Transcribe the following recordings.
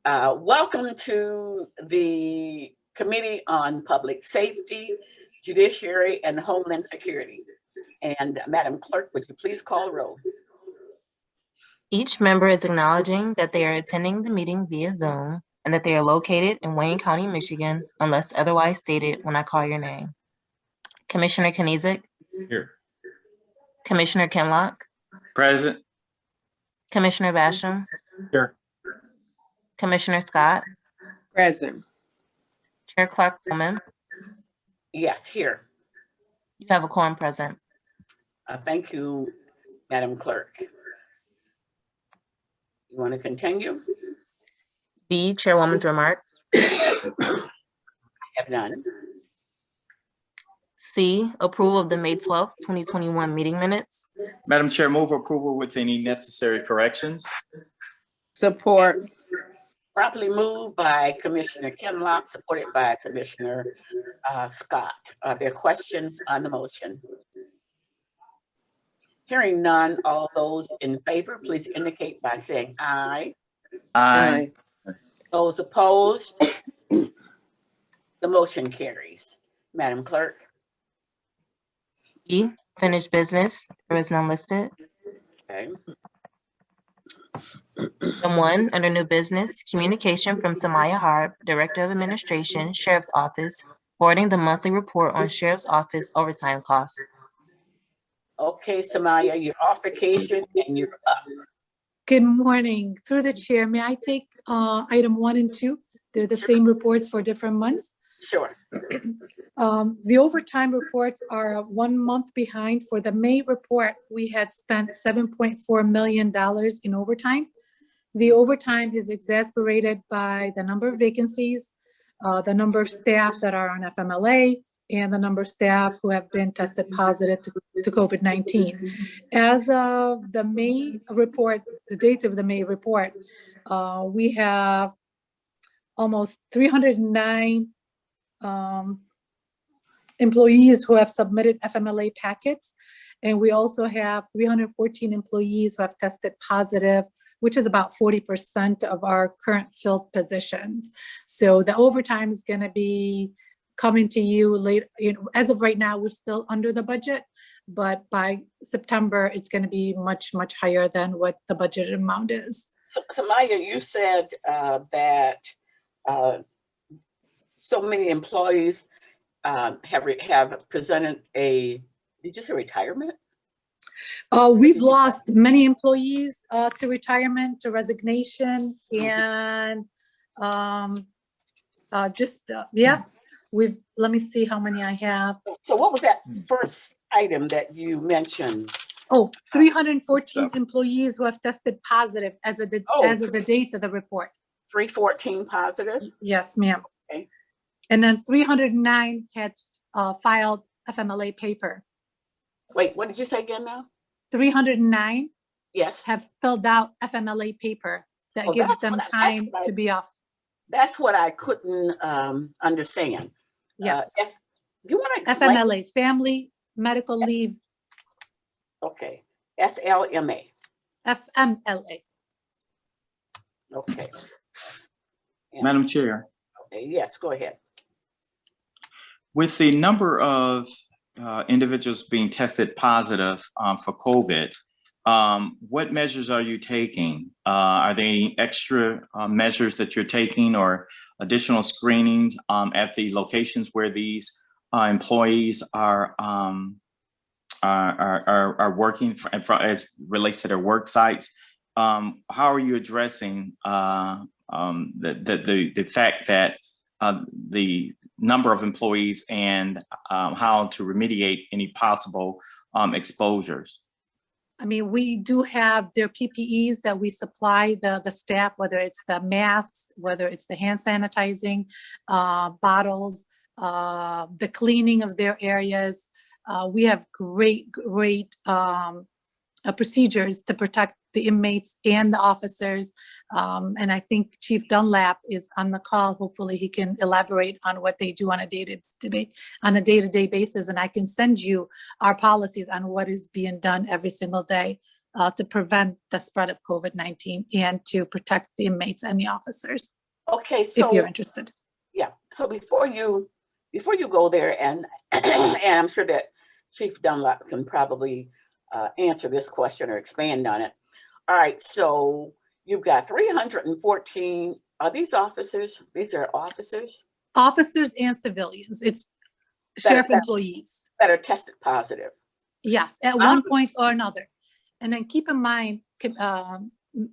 Welcome to the Committee on Public Safety, Judiciary, and Homeland Security. And Madam Clerk, would you please call the roll? Each member is acknowledging that they are attending the meeting via Zoom and that they are located in Wayne County, Michigan, unless otherwise stated when I call your name. Commissioner Kniezek? Here. Commissioner Kinlock? Present. Commissioner Basham? Here. Commissioner Scott? Present. Chair Clark Bowman? Yes, here. You have a quorum present. Thank you, Madam Clerk. You want to continue? B, Chairwoman's remarks. I have none. C, approval of the May 12th, 2021 meeting minutes. Madam Chair, move approval with any necessary corrections. Support. Properly moved by Commissioner Kinlock, supported by Commissioner Scott. Are there questions on the motion? Hearing none, all those in favor, please indicate by saying aye. Aye. Those opposed, the motion carries. Madam Clerk. E, finished business. There is none listed. Okay. Item 1, under new business, communication from Samaya Harb, Director of Administration, Sheriff's Office, forwarding the monthly report on Sheriff's Office overtime costs. Okay, Samaya, you're off vacation and you're up. Good morning. Through the chair, may I take item 1 and 2? They're the same reports for different months. Sure. The overtime reports are 1 month behind. For the May report, we had spent $7.4 million in overtime. The overtime is exacerbated by the number of vacancies, the number of staff that are on FMLA, and the number of staff who have been tested positive to COVID-19. As of the May report, the date of the May report, we have almost 309 employees who have submitted FMLA packets. And we also have 314 employees who have tested positive, which is about 40% of our current filled positions. So the overtime is going to be coming to you later. As of right now, we're still under the budget, but by September, it's going to be much, much higher than what the budgeted amount is. So Maya, you said that so many employees have presented a, did you say retirement? We've lost many employees to retirement, to resignation, and yeah. Let me see how many I have. So what was that first item that you mentioned? Oh, 314 employees who have tested positive as of the date of the report. 314 positive? Yes, ma'am. Okay. And then 309 had filed FMLA paper. Wait, what did you say again now? 309 yes, have filled out FMLA paper that gives them time to be off. That's what I couldn't understand. Yes. You want to explain? FMLA, Family Medical Leave. Okay. FLMA. FMLA. Okay. Madam Chair. Okay. Yes, go ahead. With the number of individuals being tested positive for COVID, what measures are you taking? Are there any extra measures that you're taking or additional screenings at the locations where these employees are working as relates to their work sites? How are you addressing the fact that the number of employees and how to remediate any possible exposures? I mean, we do have their PPEs that we supply the staff, whether it's the masks, whether it's the hand sanitizing bottles, the cleaning of their areas. We have great procedures to protect the inmates and the officers. And I think Chief Dunlap is on the call. Hopefully he can elaborate on what they do on a day-to-day basis. And I can send you our policies on what is being done every single day to prevent the spread of COVID-19 and to protect the inmates and the officers. Okay, if you're so, interested. yeah, so before you go there, and, and I'm sure that Chief Dunlap can probably answer this question or expand on it. All right, so you've got 314, are these officers? These are officers Officers and civilians, it's sheriff employees. that are tested positive. Yes, at one point or another. And then keep in mind,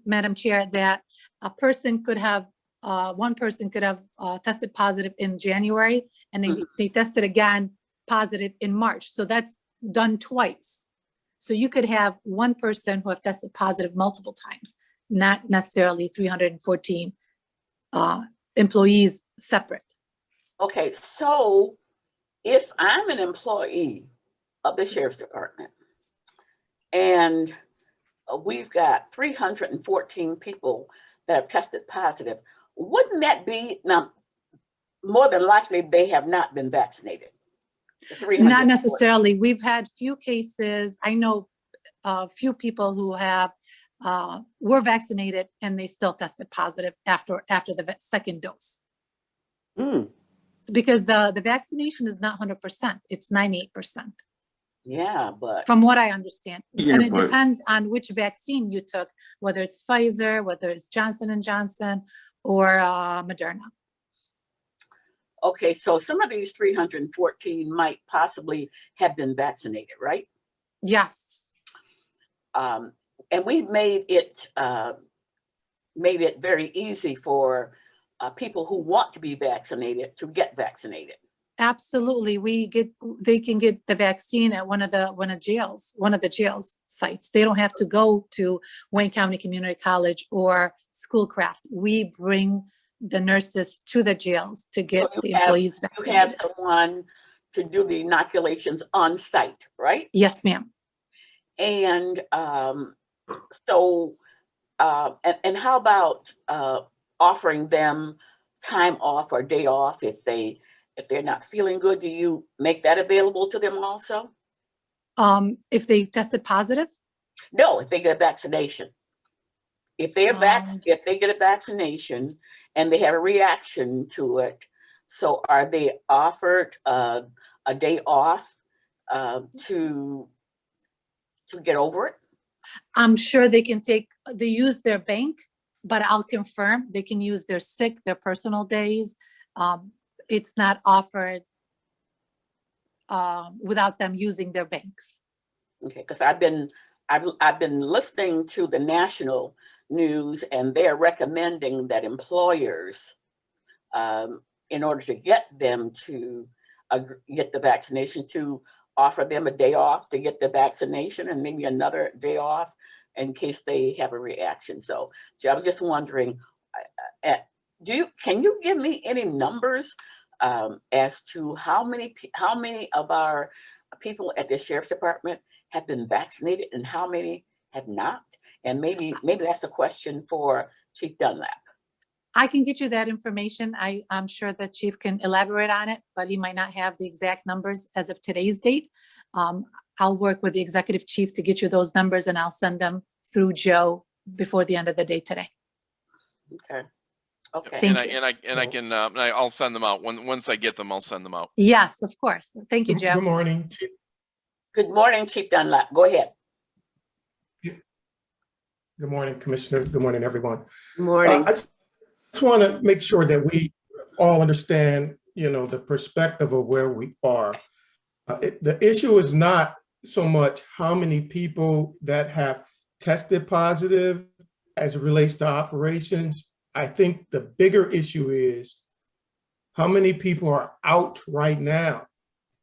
Madam Chair, that a person could have, one person could have tested positive in January, and they tested again positive in March. So that's done twice. So you could have one person who have tested positive multiple times, not necessarily 314 employees separate. Okay, so if I'm an employee of the Sheriff's Department and we've got 314 people that have tested positive, wouldn't that be, now, more than likely they have not been vaccinated? Not necessarily. We've had few cases. I know a few people who have were vaccinated and they still tested positive after the second dose. Because the vaccination is not 100%, it's 98%. Yeah, but From what I understand. Yeah, And it but- depends on which vaccine you took, whether it's Pfizer, whether it's Johnson & Johnson, or Moderna. okay, so some of these 314 might possibly have been vaccinated, right? Yes. And we've made it very easy for people who want to be vaccinated to get vaccinated. Absolutely. They can get the vaccine at one of the jails sites. They don't have to go to Wayne County Community College or Schoolcraft. We bring the nurses to the jails to get the employees You have vaccinated. someone to do the inoculations on site, right? Yes, ma'am. And so, and how about offering them time off or day off if they're not feeling good? Do you make that available to them also? If they tested positive? No, if they get a vaccination. If they get a vaccination and they have a reaction to it, so are they offered a day off to get over it? I'm sure they use their bank, but I'll confirm they can use their personal days. It's not offered without them using their banks. Okay, because I've been listening to the national news, and they're recommending that employers, in order to get them to get the vaccination, to offer them a day off to get the vaccination and maybe another day off in case they have a reaction. So I was just wondering, can you give me any numbers as to how many of our people at the Sheriff's Department have been vaccinated and how many have not? And maybe that's a question for Chief Dunlap. I can get you that information. I'm sure the chief can elaborate on it, but he might not have the exact numbers as of today's date. I'll work with the executive chief to get you those numbers, and I'll send them through Joe before the end of the day today. Okay. Okay. Thank And I can I'll send them out once I get them. I'll send them out. Yes, of course. Thank you, Joe. Good morning. Good morning, Chief Dunlap. Go ahead. Good morning, Commissioner. Good morning, everyone. Morning. I just want to make sure that we all understand, the perspective of where we are. The issue is not so much how many people that have tested positive as it relates to operations. I think the bigger issue is how many people are out right now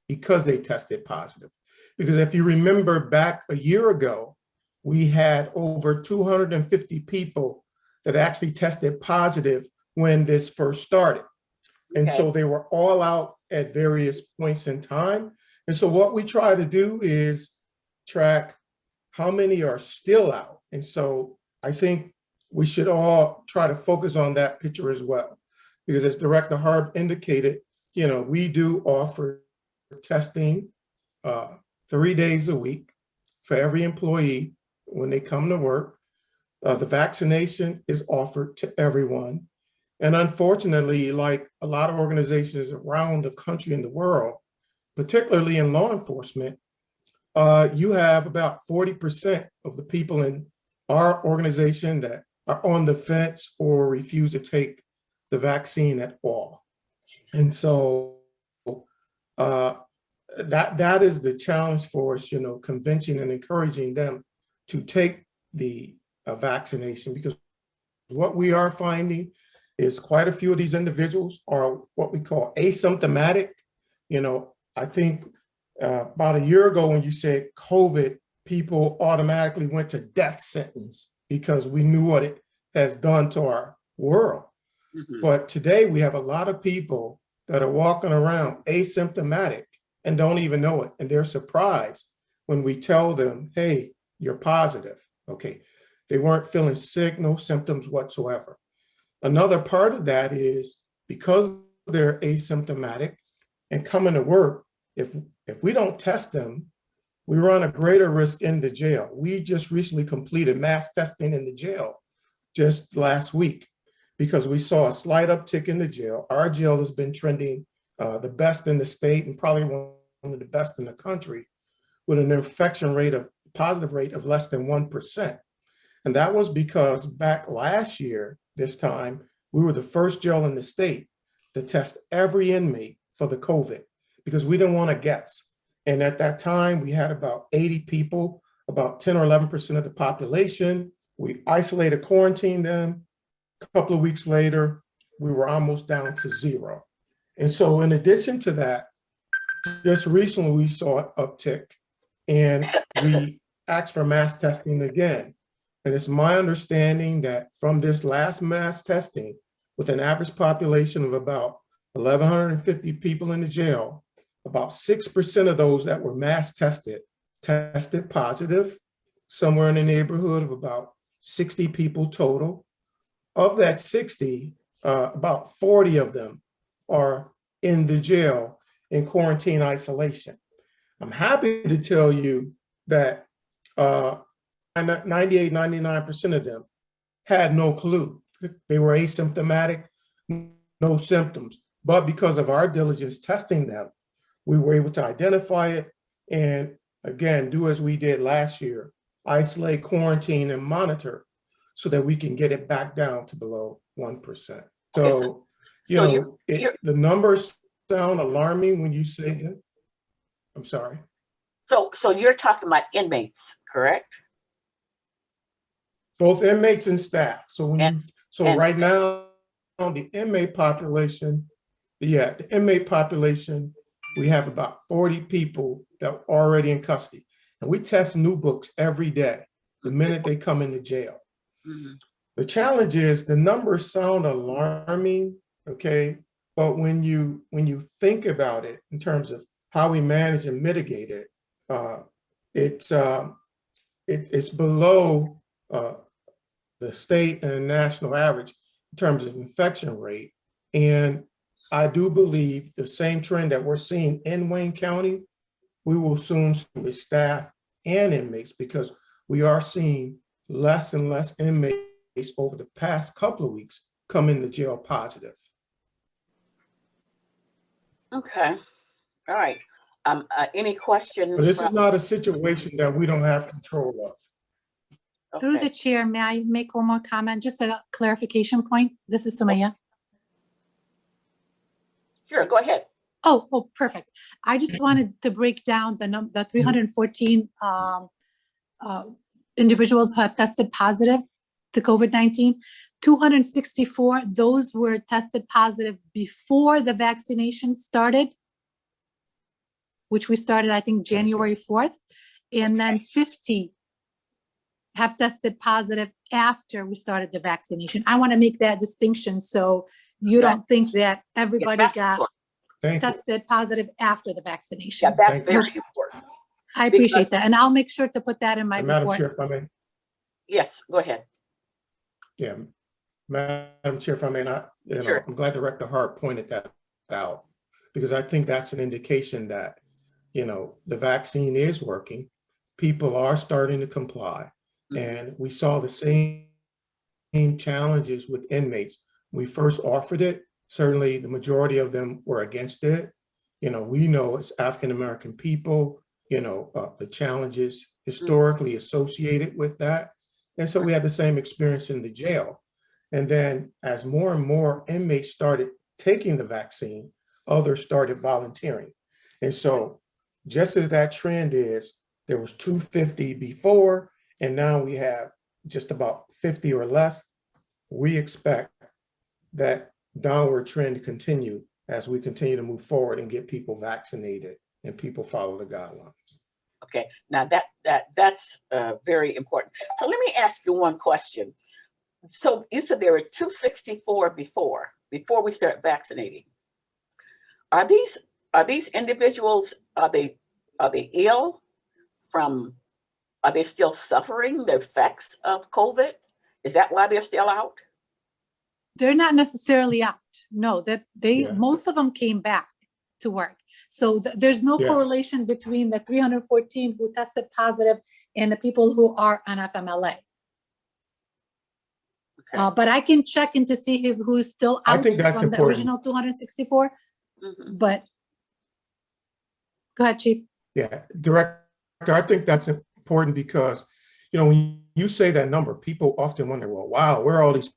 because they tested positive. Because if you remember back a year ago, we had over 250 people that actually tested positive when this first started. And so they were all out at various points in time. And so what we try to do is track how many are still out. And so I think we should all try to focus on that picture as well. Because as Director Harb indicated, we do offer testing 3 days a week for every employee when they come to work. The vaccination is offered to everyone. And unfortunately, like a lot of organizations around the country and the world, particularly in law enforcement, you have about 40% of the people in our organization that are on the fence or refuse to take the vaccine at all. And so that is the challenge for us, convincing and encouraging them to take the vaccination, because what we are finding is quite a few of these individuals are what we call asymptomatic. I think about a year ago when you said COVID, people automatically went to death sentence because we knew what it has done to our world. Mhm. But today we have a lot of people that are walking around asymptomatic and don't even know it. And they're surprised when we tell them, hey, you're positive. Okay. They weren't feeling sick, no symptoms whatsoever. Another part of that is because they're asymptomatic and coming to work, if we don't test them, we run a greater risk in the jail. We just recently completed mass testing in the jail just last week because we saw a slight uptick in the jail. Our jail has been trending the best in the state and probably one of the best in the country, with an infection rate of positive rate of less than 1%. And that was because back last year, this time, we were the first jail in the state to test every inmate for the COVID because we didn't want to guess. And at that time, we had about 80 people, about 10 or 11% of the population. We isolated, quarantined them. A couple of weeks later, we were almost down to 0. And so in addition to that, just recently we saw an uptick and we asked for mass testing again. And it's my understanding that from this last mass testing, with an average population of about 1,150 people in the jail, about 6% of those that were mass tested positive, somewhere in the neighborhood of about 60 people total. Of that 60, about 40 of them are in the jail in quarantine isolation. I'm happy to tell you that 98, 99% of them had no clue. They were asymptomatic, no symptoms. But because of our diligence testing them, we were able to identify it and, again, do as we did last year, isolate, quarantine, and monitor so that we can get it back down to below 1%. So, the numbers sound alarming when you say that. I'm sorry. So you're talking about inmates, correct? Both inmates and staff. So And right now, the inmate population, the inmate population, we have about 40 people that are already in custody. And we test new books every day, the minute they come into jail. Mhm. The challenge is the numbers sound alarming, okay? But when you think about it in terms of how we manage and mitigate it, it's below the state and the national average in terms of infection rate. And I do believe the same trend that we're seeing in Wayne County, we will soon see with staff and inmates, because we are seeing less and less inmates over the past couple of weeks come into jail positive. Okay, all right. Any questions? But this is not a situation that we don't have control of. Through Okay. the chair, may I make one more comment? Just a clarification point. This is Sumaya. Sure, go ahead. Oh, perfect. I just wanted to break down the 314 individuals who have tested positive to COVID-19. 264, those were tested positive before the vaccination started, which we started, I think, January 4th. And then 50 have tested positive after we started the vaccination. I want to make that distinction so you don't think that everybody that's got important. Thank you. tested positive after the vaccination. Yeah, that's Thank you. very important. I appreciate because- that. And I'll make sure to put that in my Madam report. Chair, if I may. Yes, go ahead. Yeah, Madam Chair, if I may not, Sure. I'm glad Director Hart pointed that out, because I think that's an indication that, the vaccine is working. People are starting to comply. Mhm. And we saw the same challenges with inmates we first offered it, certainly the majority of them were against it. You know, we know as African-American people, you know, the challenges historically associated with that. And so we had the same experience in the jail. And then as more and more inmates started taking the vaccine, others started volunteering. And so just as that trend is, there was 250 before, and now we have just about 50 or less. We expect that downward trend to continue as we continue to move forward and get people vaccinated and people follow the guidelines. Okay, now that's very important. So let me ask you one question. So you said there were 264 before we start vaccinating. Are these individuals, are they ill from, are they still suffering the effects of COVID? Is that why they're still out? They're not necessarily out. No, that Yeah. most of them came back to work. So there's no Yeah. correlation between the 314 who tested positive and the people who are on FMLA. Okay. But I can check in to see who's still I out think that's from the important. original 264. Mhm. But go ahead, Chief. Yeah, Director, I think that's important because, you know, when you say that number, people often wonder, well, wow, where are all these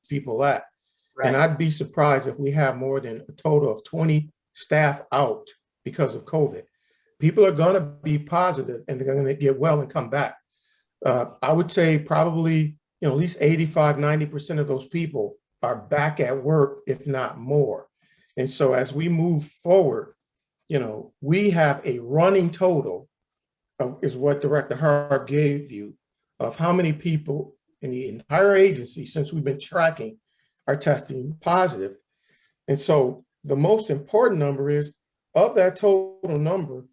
people at? And Right. I'd be surprised if we have more than a total of 20 staff out because of COVID. People are going to be positive and they're going to get well and come back. I would say probably, you know, at least 85, 90% of those people are back at work, if not more. And so as we move forward, you know, we have a running total is what Director Harb gave you of how many people in the entire agency, since we've been tracking, are testing positive. And so the most important number is, of that total number,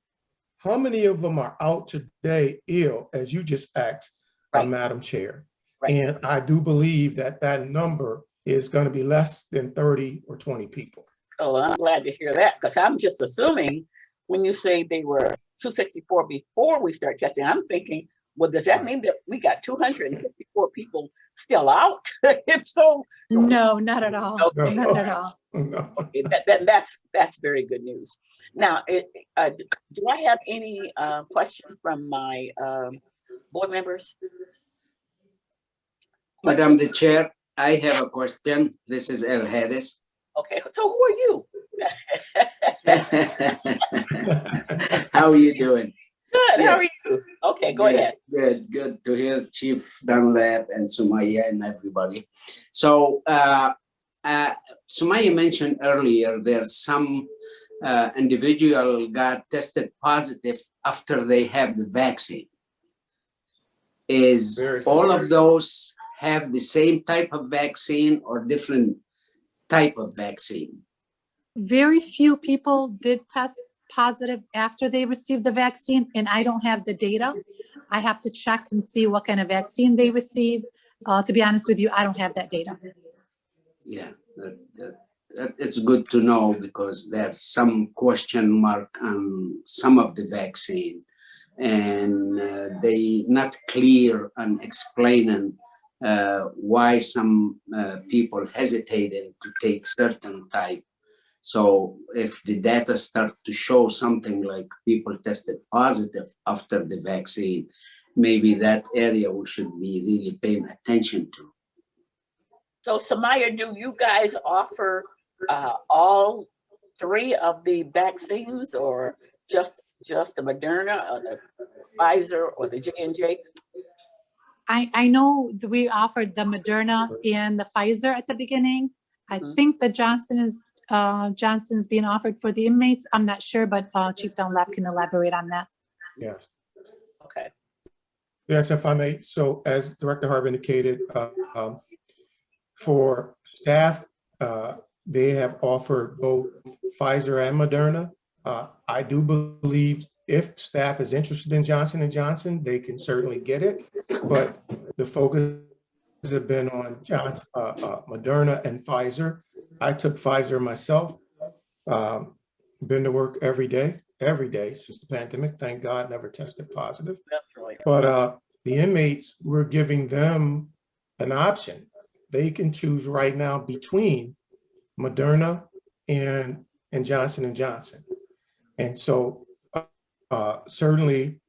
how many of them are out today ill, as you just asked, Right. Madam Chair? Right. And I do believe that that number is going to be less than 30 or 20 people. Oh, well, I'm glad to hear that, because I'm just assuming when you say they were 264 before we start testing, I'm thinking, well, does that mean that we got 264 people still out? If so, No, not at all. Okay. Not at all. No. okay, that's very good news. Now, do I have any questions from my board members? Madam the Chair, I have a question. This is El Harris. Okay, so who are you? How are you doing? Good, how Yes. are you? Okay, go Good, ahead. Good to hear Chief Dunlap and Sumaya and everybody. So Sumaya mentioned earlier there's some individual got tested positive after they have the vaccine. Is Very all few. of those have the same type of vaccine or different type of vaccine? Very few people did test positive after they received the vaccine, and I don't have the data. I have to check and see what kind of vaccine they received. To be honest with you, I don't have that data. Yeah, it's good to know because there's some question mark on some of the vaccine, and they not clear on explaining why some people hesitated to take certain type. So if the data start to show something like people tested positive after the vaccine, maybe that area we should be really paying attention to. So Samaya, do you guys offer all three of the vaccines, or just the Moderna or the Pfizer or the J&J? I know that we offered the Moderna and the Pfizer at the beginning. I Mhm. think the Johnson's being offered for the inmates. I'm not sure, but Chief Dunlap can elaborate on that. Yes. Okay. Yes, if I may. So as Director Harb indicated, for staff, they have offered both Pfizer and Moderna. I do believe if staff is interested in Johnson & Johnson, they can certainly get it, but the focus has been on Moderna and Pfizer. I took Pfizer myself, been to work every day since the pandemic. Thank God, never tested positive. That's really But the inmates, we're giving them an option. they can choose right now between Moderna and Johnson & Johnson. And so certainly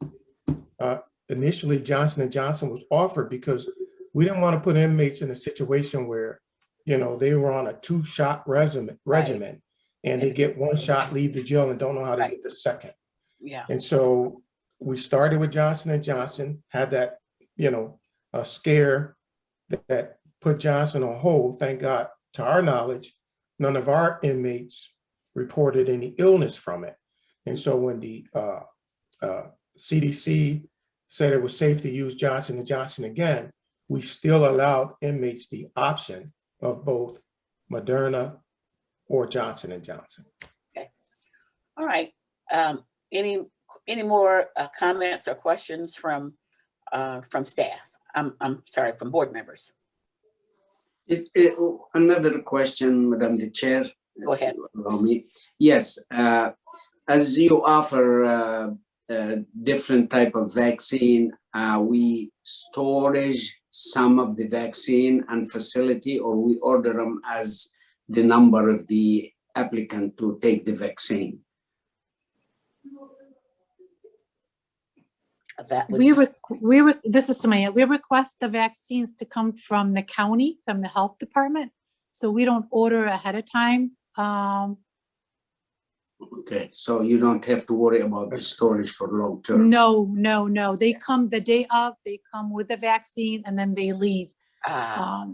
initially Johnson & Johnson was offered because we didn't want to put inmates in a situation where, you know, they were on a 2-shot regimen and they get 1 shot, leave the jail and don't know how to get the second. Yeah. And so we started with Johnson & Johnson, had that, you know, a scare that put Johnson on hold. Thank God, to our knowledge, none of our inmates reported any illness from it. And so when the CDC said it was safe to use Johnson & Johnson again, we still allowed inmates the option of both Moderna or Johnson & Johnson. Okay. All right. Any more comments or questions from staff? I'm sorry, from board members. Another question, Madam the Chair. Go ahead. Allow me. Yes, as you offer different type of vaccine, we storage some of the vaccine and facility, or we order them as the number of the applicant to take the vaccine? That would This is Sumaya. We request the vaccines to come from the county, from the health department. So we don't order ahead of time. Okay, so you don't have to worry about the storage for long term. No. They come the day of, they come with the vaccine and then they leave. Yeah,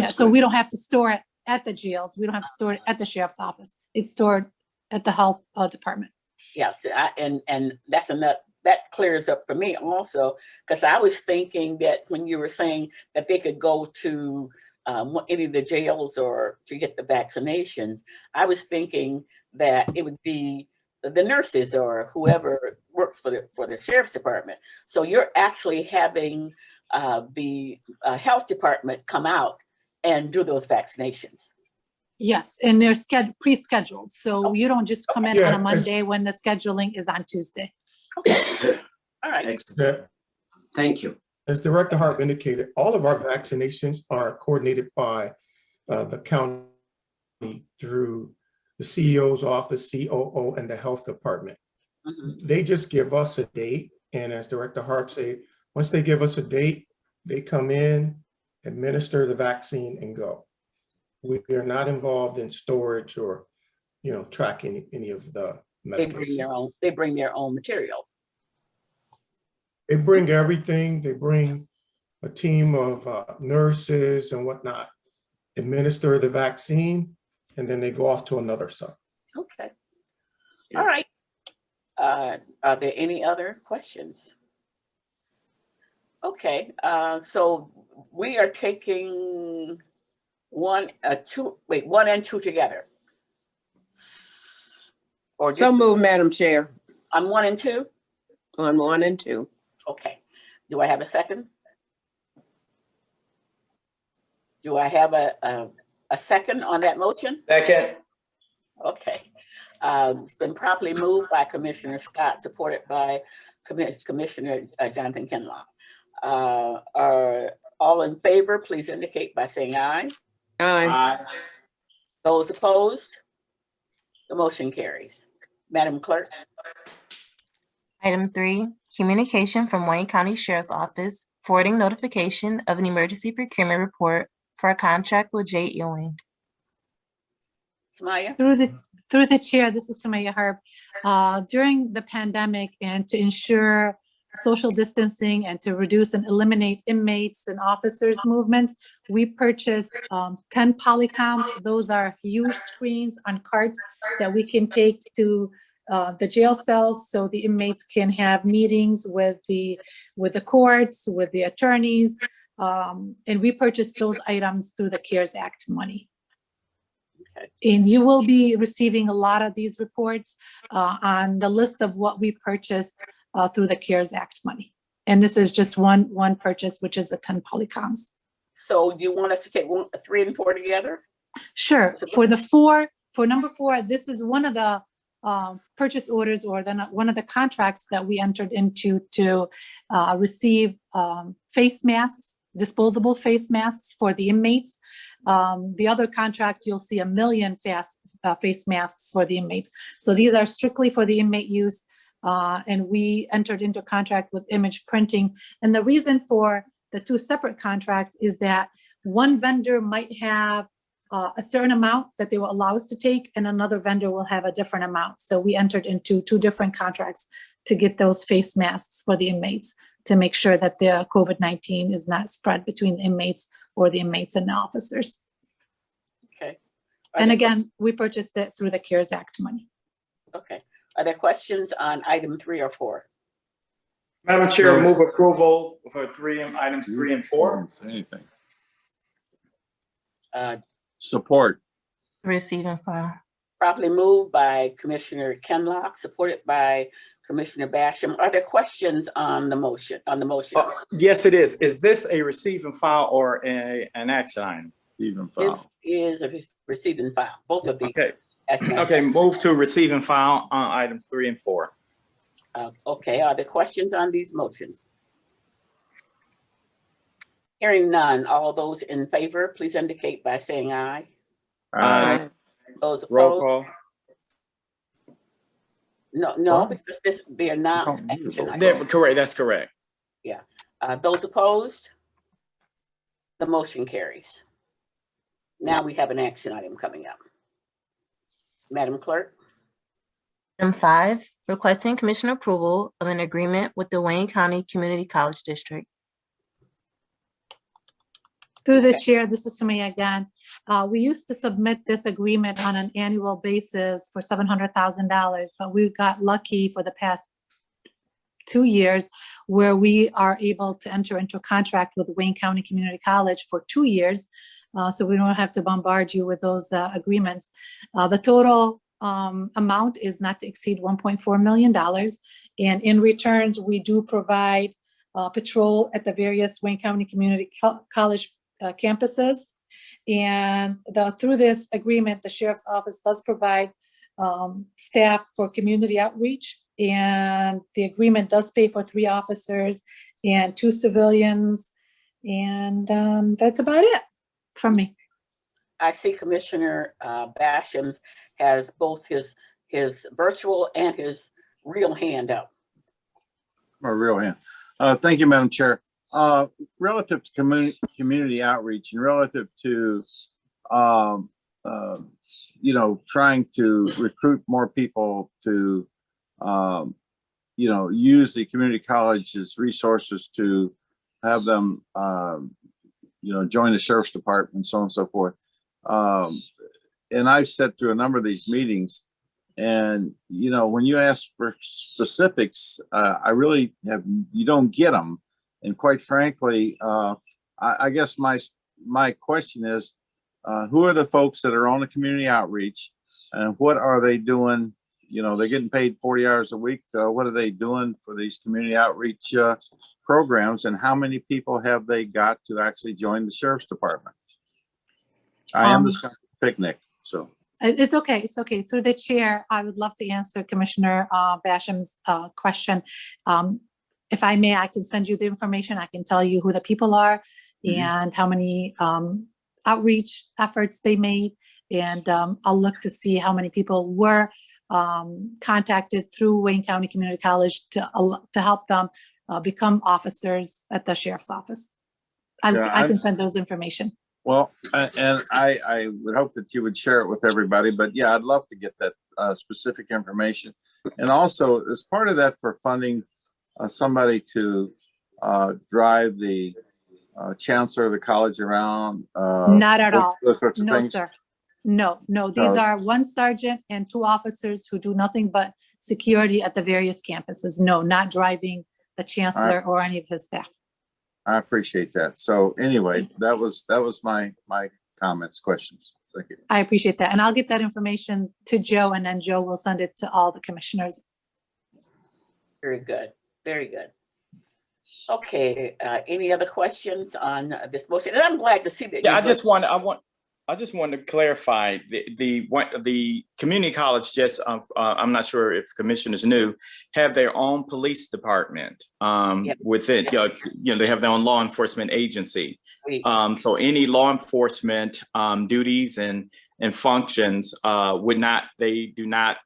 so we don't have to store it at the jails. We don't have to store it at the sheriff's office. It's stored at the health department. Yes, and that's enough. That clears up for me also, because I was thinking that when you were saying that they could go to any of the jails or to get the vaccinations, I was thinking that it would be the nurses or whoever works for the sheriff's department. So you're actually having the health department come out and do those vaccinations. Yes, and they're pre-scheduled. So you don't just come in on a Yeah, Monday when the scheduling is on Tuesday. Okay. All right. Excellent. Yeah. Thank you. As Director Harp indicated, all of our vaccinations are coordinated by the county through the CEO's office, COO, and the health department. Mm-hmm. They just give us a date. And as Director Harp said, once they give us a date, they come in, administer the vaccine and go. We are not involved in storage or, you know, tracking any of the medications. They bring their own material. They bring everything. They bring a team of nurses and whatnot, administer the vaccine, and then they go off to another site. Okay. Yeah. All right. Are there any other questions? Okay. So we are taking 1 and 2 together. Or So moved, Madam Chair, on 1 and 2? on 1 and 2. Okay. Do I have a second? Do I have a second on that motion? Second. Okay. It's been properly moved by Commissioner Scott, supported by Commissioner Jonathan Kinlaw. Are all in favor, please indicate by saying aye. Aye. Those opposed? The motion carries. Madam Clerk. Item 3, communication from Wayne County Sheriff's Office forwarding notification of an emergency procurement report for a contract with J. Ewing. Sumaya? Through the chair, this is Sumaya Harp. During the pandemic and to ensure social distancing and to reduce and eliminate inmates and officers' movements, we purchased 10 polycoms. Those are huge screens on carts that we can take to the jail cells so the inmates can have meetings with the courts, with the attorneys. And we purchased those items through the CARES Act money. Okay. And you will be receiving a lot of these reports on the list of what we purchased through the CARES Act money. And this is just one purchase, which is the 10 polycoms. So do you want us to take 3 and 4 together? Sure. For number 4, this is one of the purchase orders or one of the contracts that we entered into to receive face masks disposable face masks for the inmates. The other contract, you'll see 1 million face masks for the inmates. So these are strictly for the inmate use. And we entered into a contract with Image Printing. And the reason for the two separate contracts is that one vendor might have a certain amount that they will allow us to take, and another vendor will have a different amount. So we entered into two different contracts to get those face masks for the inmates to make sure that the COVID-19 is not spread between the inmates or the inmates and the officers. Okay. And again, we purchased it through the CARES Act money. Okay. Are there questions on item 3 or 4? Madam Chair, move approval for items 3 and 4. Anything. Support. Receive and file. Properly moved by Commissioner Kenlock, supported by Commissioner Basham. Are there questions on the motion? Yes, it is. Is this a receive and file or an action item? Even file. This is a receive and file, both of these. Okay. as an Okay, action. move to receive and file on items 3 and 4. Okay, are there questions on these motions? Hearing none, all those in favor, please indicate by saying aye. Aye. Those Roll opposed? call. No, because they are not action items. Correct, that's correct. Those opposed? The motion carries. Now we have an action item coming up. Madam Clerk? Item 5, requesting commission approval of an agreement with the Wayne County Community College District. Through the Okay. chair, this is Sumaya again. We used to submit this agreement on an annual basis for $700,000, but we got lucky for the past 2 years where we are able to enter into a contract with Wayne County Community College for 2 years. So we don't have to bombard you with those agreements. The total amount is not to exceed $1.4 million. And in returns, we do provide patrol at the various Wayne County Community College campuses. And through this agreement, the Sheriff's Office does provide staff for community outreach. And the agreement does pay for 3 officers and 2 civilians. And that's about it from me. I see Commissioner Basham has both his virtual and his real hand up. My real hand. Thank you, Madam Chair. Relative to community outreach and relative to, trying to recruit more people to, use the community college's resources to have them, join the sheriff's department, so on and so forth. And I've sat through a number of these meetings, and when you ask for specifics, you don't get them. And quite frankly, I guess my question is, who are the folks that are on the community outreach, and what are they doing? They're getting paid 40 hours a week. What are they doing for these community outreach programs, and how many people have they got to actually join the sheriff's department? I am the picnic, so. It's okay. It's okay. Through the chair, I would love to answer Commissioner Basham's question. If I may, I can send you the information. I can tell you who the people are and how many outreach efforts they made. And I'll look to see how many people were contacted through Wayne County Community College to help them become officers at the Sheriff's Office. I can send those information. Well, and I would hope that you would share it with everybody, but yeah, I'd love to get that specific information. And also, as part of that, for funding somebody to drive the chancellor of the college around. Not at all. Those sorts of No, things. sir. No. These are 1 sergeant and 2 officers who do nothing but security at the various campuses. No, not driving the chancellor or any of his staff. I appreciate that. So anyway, that was my comments, questions. Thank you. I appreciate that. And I'll get that information to Joe, and then Joe will send it to all the commissioners. Very good. Very good. Okay, any other questions on this motion? And I'm glad to see that. Yeah, you I want I just wanted to clarify the community college. Just I'm not sure if commissioners knew, have their own police department within. They have their own law enforcement agency. So any law enforcement duties and functions they do not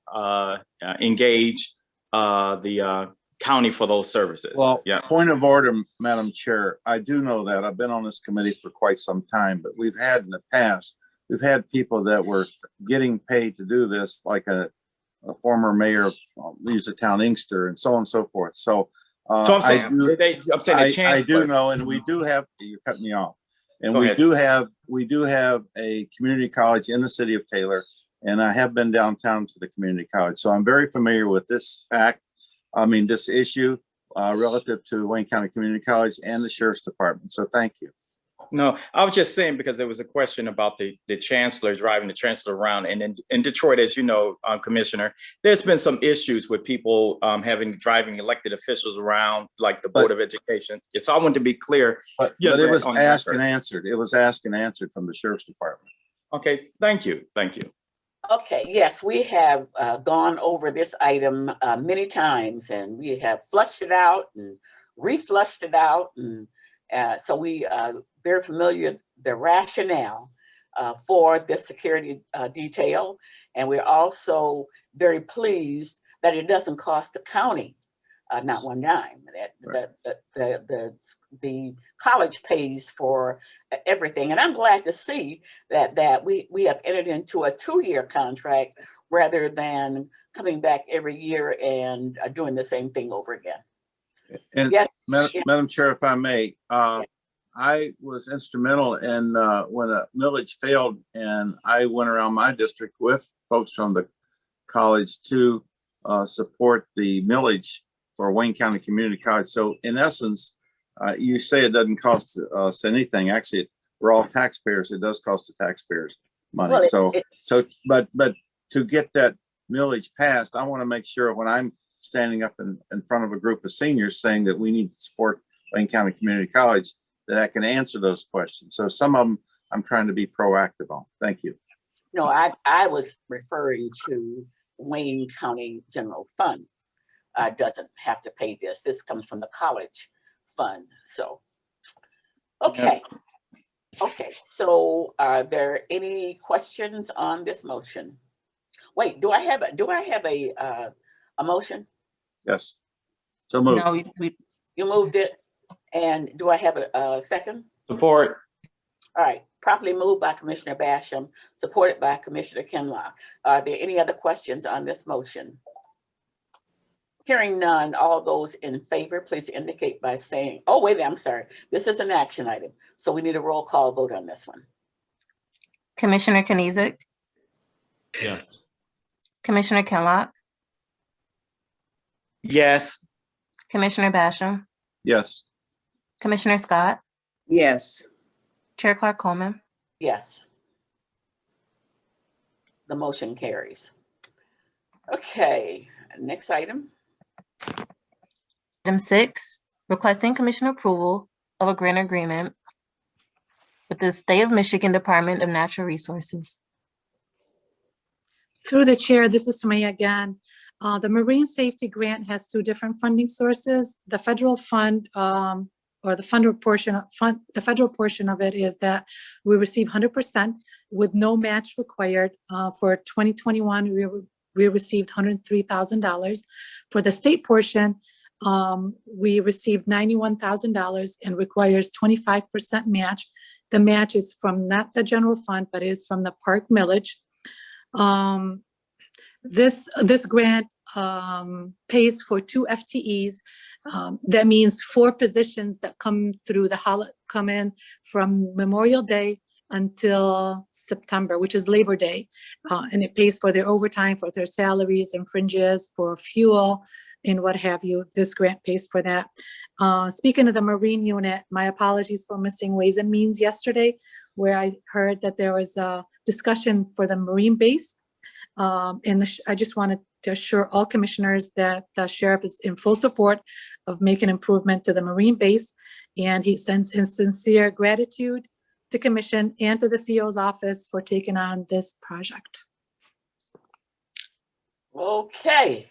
engage the county for those services. Well, point of order, Madam Chair. I do know that. I've been on this committee for quite some time, but we've had in the past, we've had people that were getting paid to do this, like a former mayor of Town Inkster and so on and so forth. So I'm saying I do know, and we do have, you cut me off. And Go we ahead. do have a community college in the city of Taylor, and I have been downtown to the community college. So I'm very familiar with this this issue relative to Wayne County Community College and the Sheriff's Department. So thank you. No, I was just saying because there was a question about the chancellor driving the chancellor around, and in Detroit, as you know, Commissioner, there's been some issues with people driving elected officials around, like the Board of Education. So I want to be clear. But it was asked and answered. It was asked and answered from the Sheriff's Department. Okay, thank you. Okay, yes, we have gone over this item many times, and we have flushed it out and reflushed it out, and so we are very familiar with the rationale for this security detail, and we're also very pleased that it doesn't cost the county not one dime. The college pays for everything, and I'm glad to see that we have entered into a 2-year contract rather than coming back every year and doing the same thing over again. And yes, Madam Chair, if I may, I was instrumental in when a millage failed, and I went around my district with folks from the college to support the millage for Wayne County Community College. So in essence, you say it doesn't cost us anything. Actually, we're all taxpayers. It does cost the taxpayers money. Well, but to get that millage passed, I want to make sure when I'm standing up in front of a group of seniors saying that we need to support Wayne County Community College, that I can answer those questions. So some of them I'm trying to be proactive on. Thank you. No, I was referring to Wayne County General Fund. Doesn't have to pay this. This comes from the college fund. So, okay. Okay, so are there any questions on this motion? Wait, do I have a motion? Yes. So moved. No, You moved it. And do I have a second? Support. All right, properly moved by Commissioner Basham, supported by Commissioner Kinlock. Are there any other questions on this motion? Hearing none, all those in favor, please indicate by saying, oh, wait, I'm sorry. This is an action item, so we need a roll call vote on this one. Commissioner Kanizik, Yes. Commissioner Kinlock, Yes. Commissioner Basham, Yes. Commissioner Scott, Yes. Chair Clark Coleman. Yes. The motion carries. Okay, next item. Item 6, requesting commission approval of a grant agreement with the State of Michigan Department of Natural Resources. Through the chair, this is Sumaya again. The Marine Safety Grant has 2 different funding sources. The federal fund, or the federal portion of it is that we receive 100% with no match required. For 2021, we received $103,000. For the state portion, we received $91,000 and requires 25% match. The match is from not the general fund, but is from the park millage. This grant pays for 2 FTEs. That means 4 positions that come in from Memorial Day until September, which is Labor Day. And it pays for their overtime, for their salaries and fringes, for fuel and what have you. This grant pays for that. Speaking of the Marine unit, my apologies for missing Ways and Means yesterday, where I heard that there was a discussion for the Marine base. I just wanted to assure all commissioners that the sheriff is in full support of making improvement to the Marine base. And he sends his sincere gratitude Commission and to the CEO's office for taking on this project. Okay.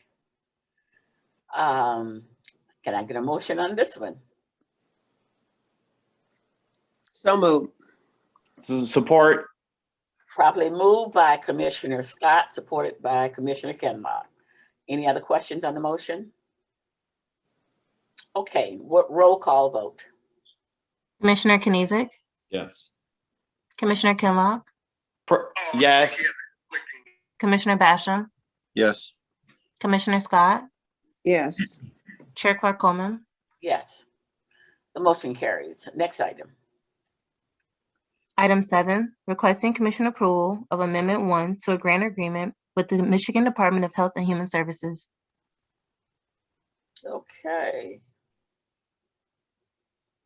Can I get a motion on this one? So moved. Support. Properly moved by Commissioner Scott, supported by Commissioner Kenlock. Any other questions on the motion? Okay, what roll call vote? Commissioner Kenizik, Yes. Commissioner Kinlock, Yes. Commissioner Basham, Yes. Commissioner Scott, Yes. Chair Clark Coleman. Yes. The motion carries. Next item. Item 7, requesting commission approval of Amendment 1 to a grant agreement with the Michigan Department of Health and Human Services. Okay.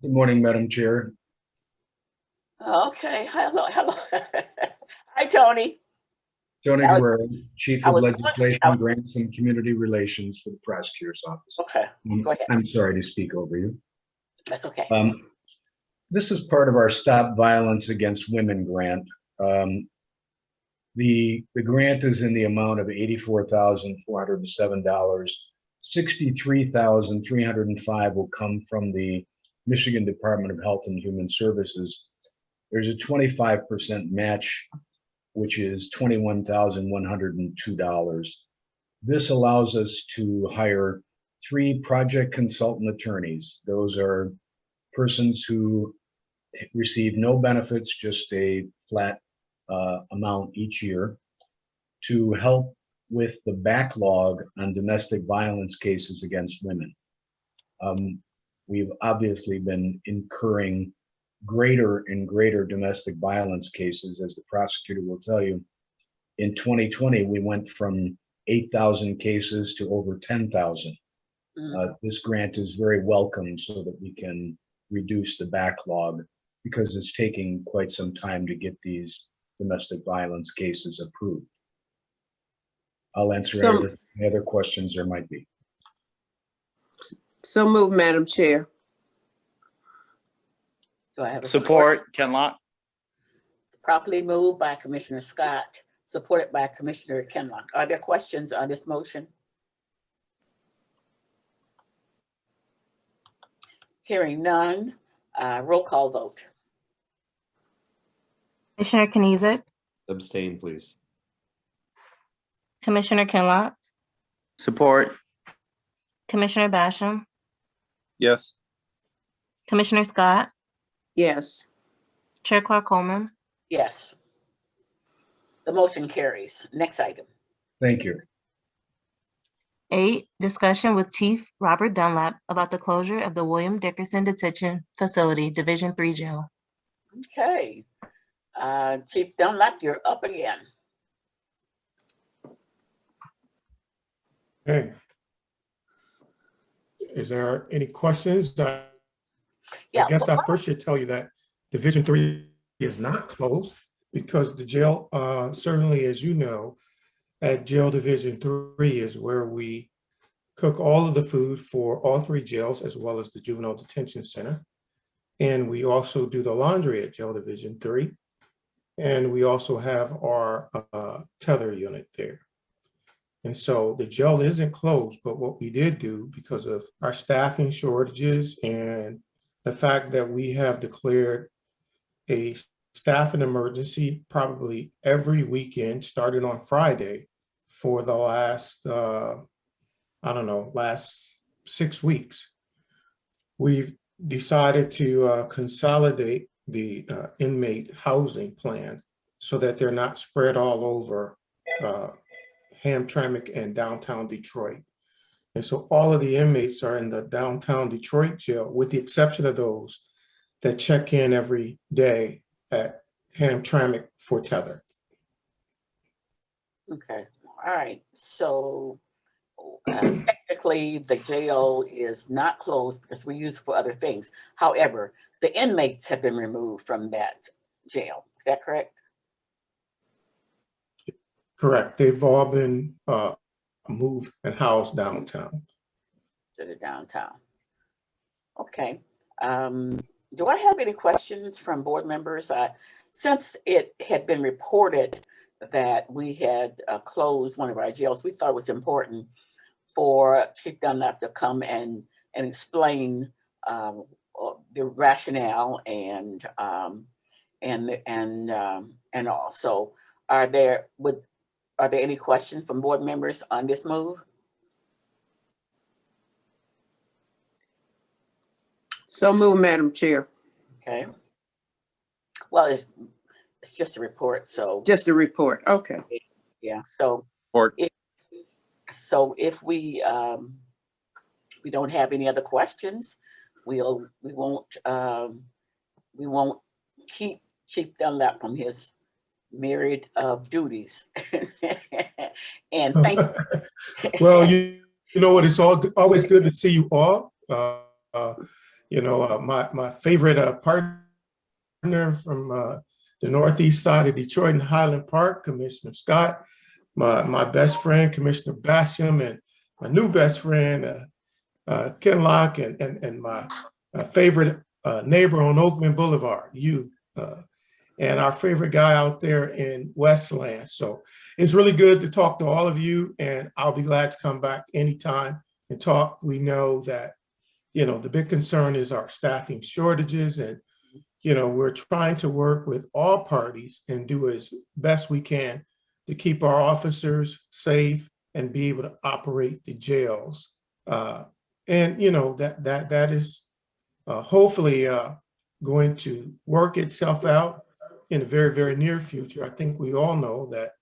Good morning, Madam Chair. Okay, hello. Hi, Tony. Tony I was- Guerrero, Chief I of was- Legislation, I was- Grants and Community Relations for the Prosecutor's Office. Okay, go ahead. I'm sorry to speak over you. That's okay. This is part of our Stop Violence Against Women grant. The grant is in the amount of $84,407. $63,305 will come from the Michigan Department of Health and Human Services. There's a 25% match, which is $21,102. This allows us to hire 3 project consultant attorneys. Those are persons who receive no benefits, just a flat amount each year, to help with the backlog on domestic violence cases against women. We've obviously been incurring greater and greater domestic violence cases, as the prosecutor will tell you. In 2020, we went from 8,000 cases to over 10,000. This grant is very welcome so that we can reduce the backlog, because it's taking quite some time to get these domestic violence cases approved. I'll answer any other questions there might be. So moved, Madam Chair. Do I have a Support. Kenlock. Properly moved by Commissioner Scott, supported by Commissioner Kenlock. Are there questions on this motion? Hearing none, roll call vote. Commissioner Kenizik, Abstain, please. Commissioner Kinlock, Support. Commissioner Basham, Yes. Commissioner Scott, Yes. Chair Clark Coleman. Yes. The motion carries. Next item. Thank you. 8, discussion with Chief Robert Dunlap about the closure of the William Dickerson Detention Facility, Division 3 Jail. Okay. Chief Dunlap, you're up again. Okay. Is there any questions? I Yeah. guess I first should tell you that Division 3 is not closed, because the jail, certainly, as you know, at Jail Division 3 is where we cook all of the food for all 3 jails, as well as the Juvenile Detention Center. And we also do the laundry at Jail Division 3. And we also have our tether unit there. And so the jail isn't closed, but what we did do, because of our staffing shortages and the fact that we have declared a staffing emergency probably every weekend, starting on Friday, for the last, last 6 weeks, we've decided to consolidate the inmate housing plan so that they're not spread all over Hamtramck and downtown Detroit. And so all of the inmates are in the downtown Detroit jail, with the exception of those that check in every day at Hamtramck for tether. Okay, all right. So technically, the jail is not closed because we use it for other things. However, the inmates have been removed from that jail. Is that correct? Correct. They've all been moved and housed downtown. To the downtown. Okay. do I have any questions from board members? Since it had been reported that we had closed one of our jails, we thought it was important for Chief Dunlap to come and explain the rationale and also, are there any questions from board members on this move? So move, Madam Chair. Okay. Well, it's just a report, so Just a report. Okay. yeah. So Report. if we don't have any other questions, we won't keep Chief Dunlap from his myriad of duties. And thank you. Well, you know what? It's always good to see you all. My favorite partner from the northeast side of Detroit and Highland Park, Commissioner Scott, my best friend, Commissioner Basham, and my new best friend, Ken Locke, and my favorite neighbor on Oakland Boulevard, you, and our favorite guy out there in Westland. So it's really good to talk to all of you, and I'll be glad to come back anytime and talk. We know that, the big concern is our staffing shortages, and, we're trying to work with all parties and do as best we can to keep our officers safe and be able to operate the jails. And that is hopefully going to work itself out in the very, very near future. I think we all know that,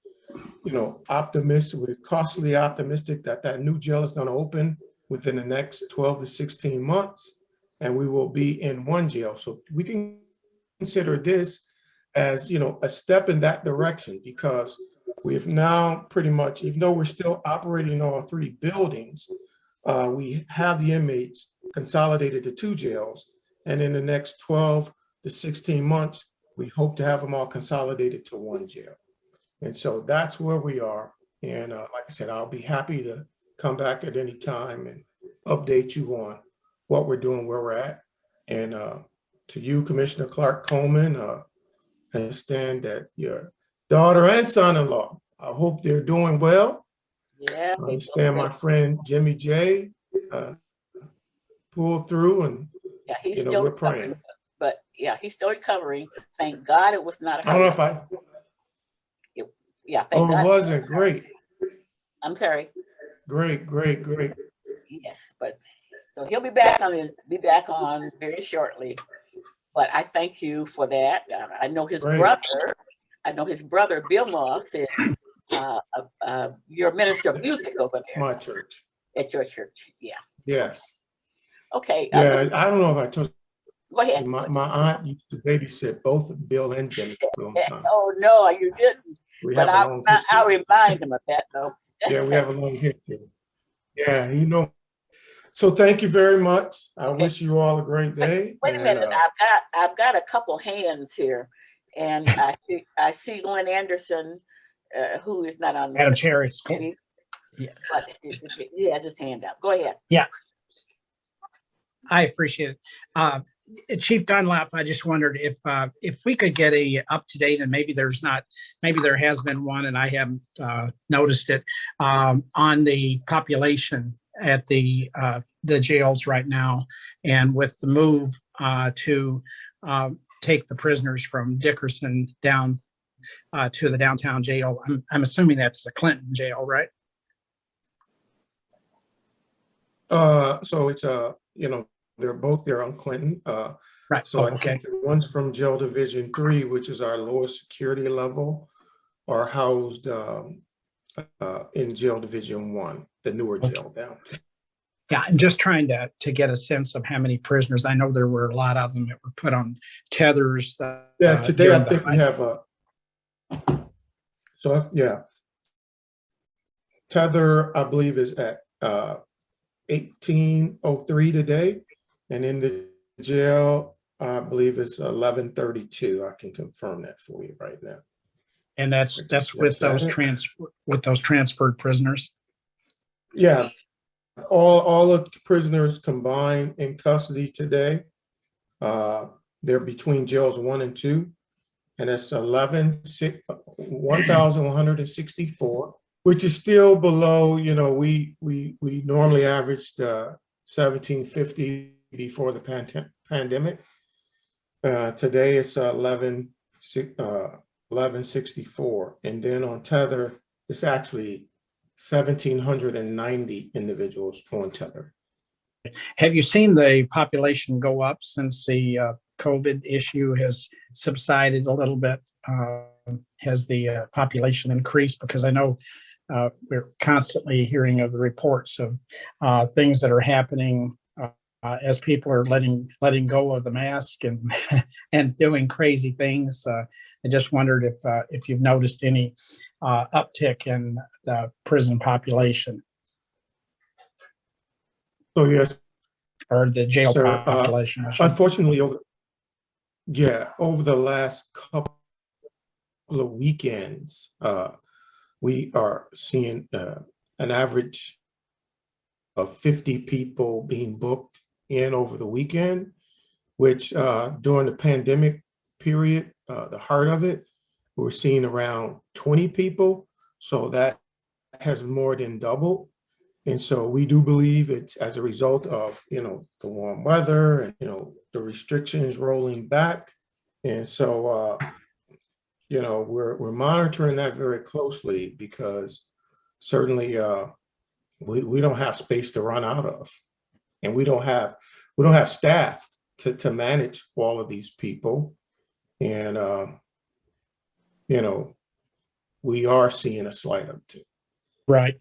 we're cautiously optimistic that that new jail is going to open within the next 12 to 16 months, and we will be in one jail. So we can consider this as, a step in that direction, because we've now pretty much, even though we're still operating all three buildings, we have the inmates consolidated to two jails. And in the next 12 to 16 months, we hope to have them all consolidated to one jail. And so that's where we are. And like I said, I'll be happy to come back at any time and update you on what we're doing, where we're at. And to you, Commissioner Clark Coleman, I understand that your daughter and son-in-law, I hope they're doing well. Yeah. I understand my friend Jimmy J pulled through, and Yeah, he's still we're recovering, praying. but yeah, he's still recovering. Thank God it was not. I don't know if I. Yeah, thank Oh, God. it wasn't great. I'm sorry. Great. Yes, but so he'll be back on very shortly. But I thank you for that. I know his Great. brother. I know his brother Bill Moss is your minister of music over there. My church. At your church. Yeah. Yes. Okay. Yeah, I don't know if I told Go ahead. you, my aunt used to babysit both Bill and Jimmy for a long time. Oh no, you didn't. We But have a long history. I'll remind him of that though. Yeah, we have a long history. Yeah, So thank you very much. I wish you all a great day. Wait a minute, I've got a couple hands here, and I see Glenn Anderson, who is not on the Madam list. Chair, it's cool. Yeah. But he has his hand up. Go ahead. Yeah. I appreciate it. Chief Dunlap, I just wondered if we could get a up-to-date, and maybe there has been one and I haven't noticed it, on the population at the jails right now, and with the move to take the prisoners from Dickerson down to the downtown jail. I'm assuming that's the Clinton jail, right? So it's they're both there on Clinton. Right. So I Okay. think the ones from Jail Division 3, which is our lowest security level, are housed in Jail Division 1, the newer jail down. Yeah, I'm just trying to get a sense of how many prisoners. I know there were a lot of them that were put on tethers. Yeah, today I think we have tether, I believe, is at 1803 today, and in the jail, I believe it's 1132. I can confirm that for you right now. And that's with those transferred prisoners. Yeah, all of the prisoners combined in custody today they're between jails 1 and 2, and that's 1,164, which is still below, we normally averaged 1,750 before the pandemic. Today it's 1164, and then on tether, it's actually 1,790 individuals on tether. Have you seen the population go up since the COVID issue has subsided a little bit? Has the population increased? Because I know we're constantly hearing of the reports of things that are happening as people are letting go of the mask and and doing crazy things. I just wondered if you've noticed any uptick in the prison population. So yes, or the jail sir, population. Unfortunately, over the last couple of weekends, we are seeing an average of 50 people being booked in over the weekend, which during the pandemic period, the heart of it, we're seeing around 20 people. So that has more than doubled. And so we do believe it's as a result of, the warm weather and, the restrictions rolling back. And so, we're monitoring that very closely, because certainly we don't have space to run out of, and we don't have staff to manage all of these people. And, we are seeing a slight uptick. Right.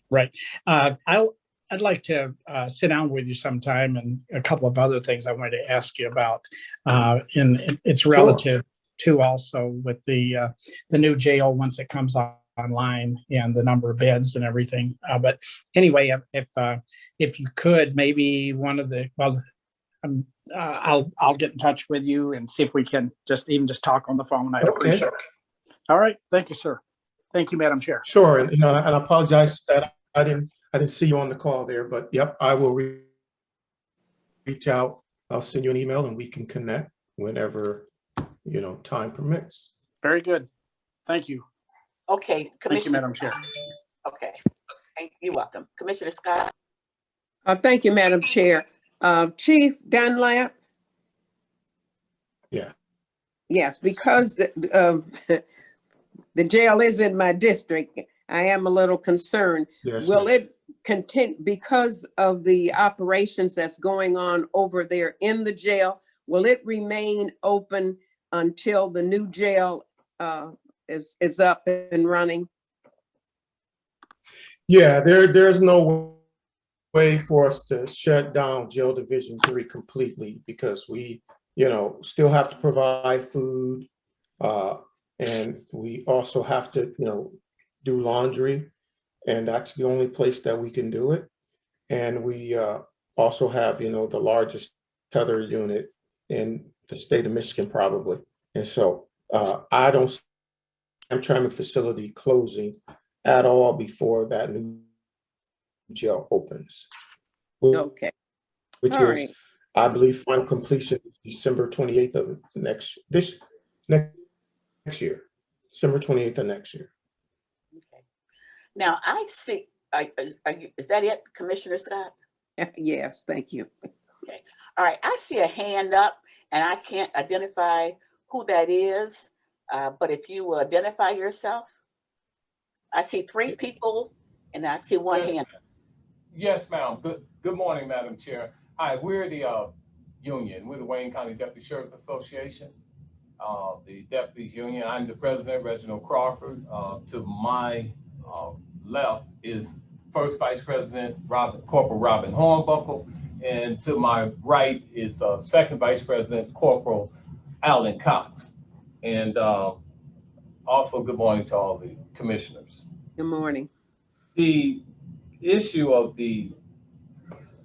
I'd like to sit down with you sometime, and a couple of other things I wanted to ask you about. And it's relative to also with the new jail once it comes online and the number of beds and everything. But anyway, if you could, maybe I'll get in touch with you and see if we can just talk on the phone. I appreciate it. All right. Thank you, sir. Thank you, Madam Chair. Sure, and and I apologize that I didn't see you on the call there, but yep, I will reach out. I'll send you an email and we can connect whenever time permits. Very good. Thank you. Okay, Thank you, Commissioner. Madam Chair. Okay, you're welcome. Commissioner Scott? Thank you, Madam Chair. Chief Dunlap? Yeah. Yes, because the jail is in my district, I am a little concerned. Yes, Will it continue because of the operations that's going on over there in the jail? Will it remain open until the new jail is up and running? Yeah, there's no way for us to shut down Jail Division 3 completely, because we, still have to provide food, and we also have to, do laundry, and that's the only place that we can do it. And we also have, the largest tether unit in the state of Michigan, probably. And so I don't see the Hamtramck facility closing at all before that new jail opens. Okay. Which All is, right. I believe, final completion is December 28th of next year, December 28th of next year. Okay. Now I see, is that it, Commissioner Scott? Yes, thank you. Okay. All right, I see a hand up and I can't identify who that is, but if you will identify yourself. I see 3 people and I see 1 hand. Yes, ma'am. Good morning, Madam Chair. Hi, we're the union. We're the Wayne County Deputy Sheriff's Association, the Deputies Union. I'm the president, Reginald Crawford. To my left is First Vice President Corporal Robin Hornbuckle, and to my right is Second Vice President Corporal Alan Cox. And also, good morning to all the commissioners. Good morning. The issue of the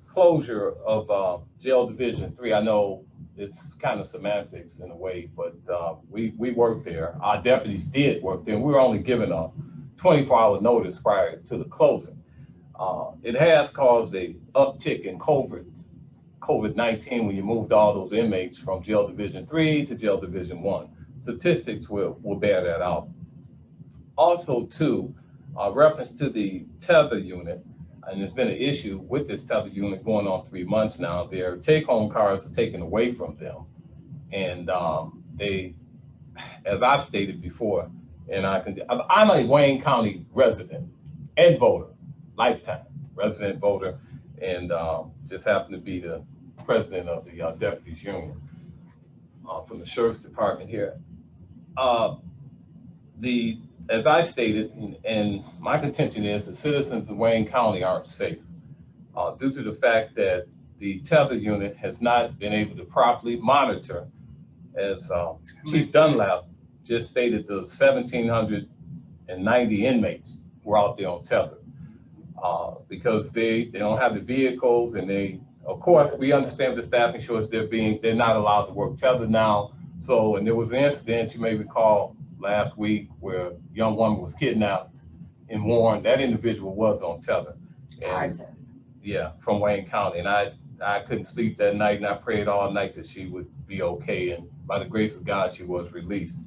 closure of Jail Division 3, I know it's kind of semantics in a way, but we worked there. Our deputies did work there, and we were only given a 24-hour notice prior to the closing. It has caused a uptick in COVID COVID-19 when you moved all those inmates from jail division 3 to jail division 1. Statistics will bear that out. Also, too, reference to the tether unit, and there's been an issue with this tether unit going on 3 months now. Their take-home cards are taken away from them. And they, as I've stated before, and I'm a Wayne County resident and voter, lifetime resident voter, and just happen to be the president of the Deputies Union from the Sheriff's Department here. As I stated, and my contention is the citizens of Wayne County aren't safe due to the fact that the tether unit has not been able to properly monitor, as Chief Dunlap just stated, the 1,790 inmates were out there on tether because they don't have the vehicles, and they, of course, we understand the staffing shortage. They're not allowed to work tether now. So, and there was an incident you may recall last week where a young woman was kidnapped in Warren. That individual was on tether, and yeah, from Wayne County. And I couldn't sleep that night, and I prayed all night that she would be okay. And by the grace of God, she was released.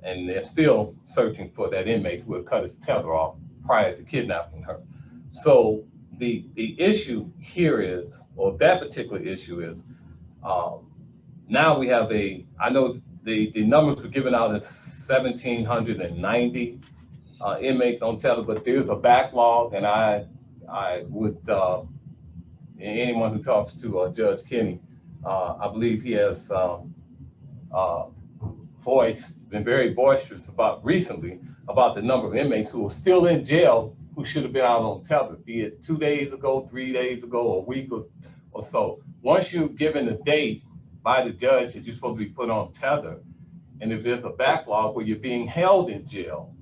And they're still searching for that inmate who had cut his tether off prior to kidnapping her. So the issue here is, or that particular issue is, now we have I know the numbers were given out as 1,790 inmates on tether, but there's a backlog, and I would, anyone who talks to Judge Kinney, I believe he has been very boisterous recently about the number of inmates who are still in jail who should have been out on tether, be it 2 days ago, 3 days ago, a week or so. Once you're given a date by the judge that you're supposed to be put on tether, and if there's a backlog where you're being held in jail,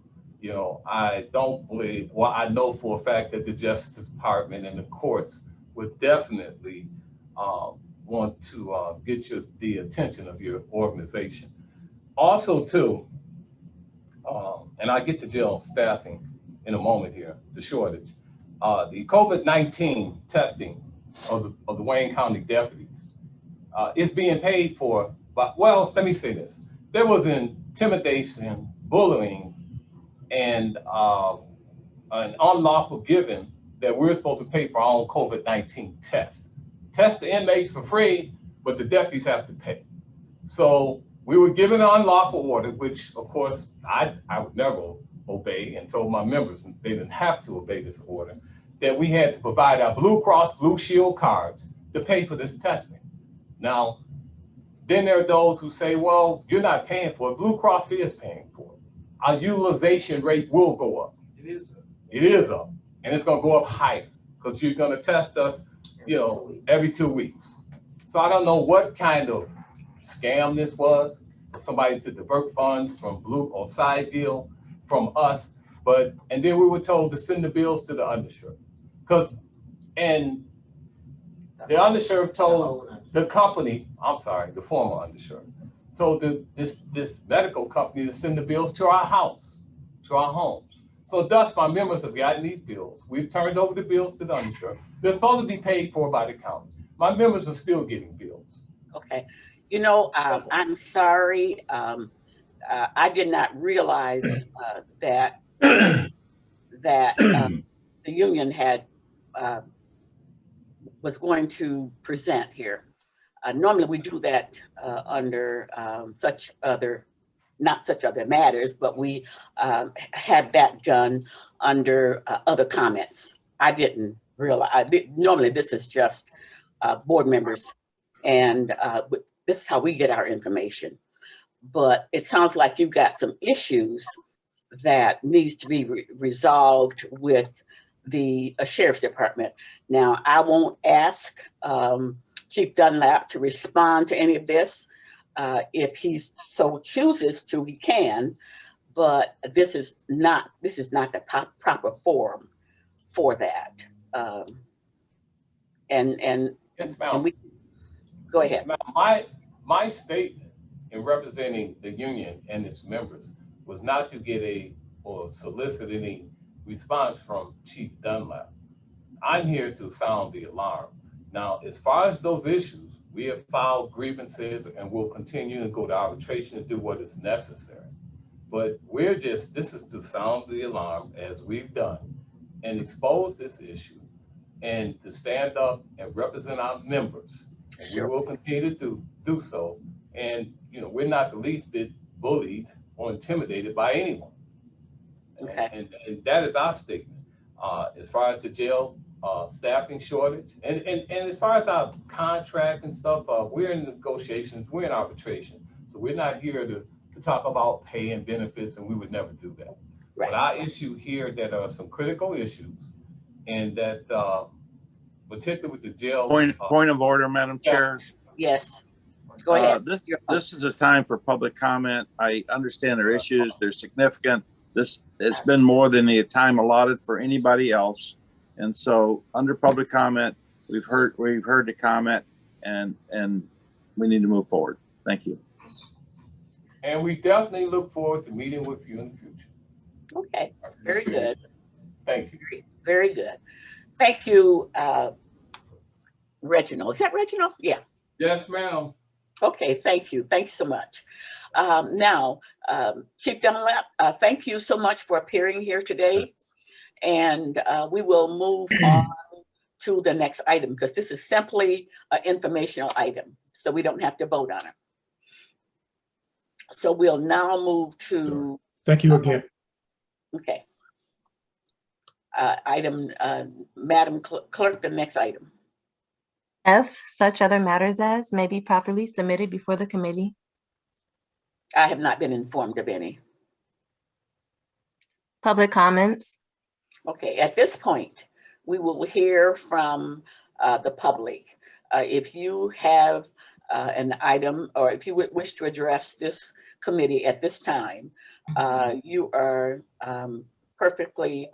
you know, I don't believe, well, I know for a fact that the Justice Department and the courts would definitely want to get the attention of your organization. Also, too, and I get to jail staffing in a moment here, the shortage. The COVID-19 testing of the Wayne County deputies is being paid for by, well, let me say this. There was intimidation, bullying, and an unlawful giving that we're supposed to pay for our own COVID-19 test. Test the inmates for free, but the deputies have to pay. So we were given an unlawful order, which of course I would never obey, and told my members they didn't have to obey this order, that we had to provide our Blue Cross Blue Shield cards to pay for this testing. Now, then there are those who say, well, you're not paying for it. Blue Cross is paying for it. Our utilization rate will go up. It is up, and it's going to go up higher because you're going to test us, you know, every 2 weeks. So I don't know what kind of scam this was, for somebody to divert funds from Blue or side deal from us, and then we were told to send the bills to the undersheriff, and the undersheriff told the company, I'm sorry, the former undersheriff, told this medical company to send the bills to our house, to our homes. So thus my members have gotten these bills. We've turned over the bills to the undersheriff. They're supposed to be paid for by the county. My members are still getting bills. Okay. You know, I'm sorry. I did not realize that the union was going to present here. Normally we do that under not such other matters, but we had that done under other comments. I didn't realize, normally this is just board members, and this is how we get our information. But it sounds like you've got some issues that needs to be resolved with the Sheriff's Department. Now, I won't ask Chief Dunlap to respond to any of this. If he so chooses to, he can, but this is not the proper forum for that. Yes, ma'am. Go ahead. My statement in representing the union and its members was not to get or solicit any response from Chief Dunlap. I'm here to sound the alarm. Now, as far as those issues, we have filed grievances and will continue to go to arbitration to do what is necessary. But this is to sound the alarm as we've done and expose this issue and to stand up and represent our members. And we will continue to do so. And, we're not the least bit bullied or intimidated by anyone. Okay. And that is our statement. As far as the jail staffing shortage, and as far as our contract and stuff, we're in negotiations, we're in arbitration. So we're not here to talk about pay and benefits, and we would never do that. Right. But our issue here that are some critical issues, and that particularly with the jail. Point of order, Madam Chair. Yes. Go ahead. This is a time for public comment. I understand their issues. They're significant. It's been more than the time allotted for anybody else. And so under public comment, we've heard the comment and we need to move forward. Thank you. And we definitely look forward to meeting with you in the future. Okay, very good. Thank you. Very good. Thank you, Reginald. Is that Reginald? Yeah. Yes, ma'am. Okay, thank you. Thanks so much. Now, Chief Dunlap, thank you so much for appearing here today. And we will move on to the next item because this is simply an informational item, so we don't have to vote on it. So we'll now move to. Thank you again. Okay. Item, Madam Clerk, the next item. F, such other matters as may be properly submitted before the committee. I have not been informed of any. Public comments. Okay, at this point, we will hear from the public. If you have an item or if you would wish to address this committee at this time, you are perfectly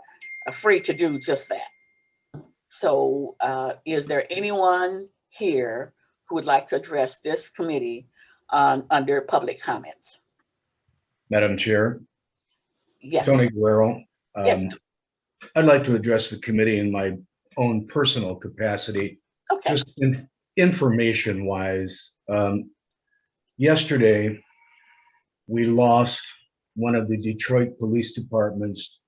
free to do just that. So is there anyone here who would like to address this committee under public comments? Madam Chair. Yes. Tony Guerrero. Yes. I'd like to address the committee in my own personal capacity. Okay. Just information wise. Yesterday, we lost one of the Detroit Police Department's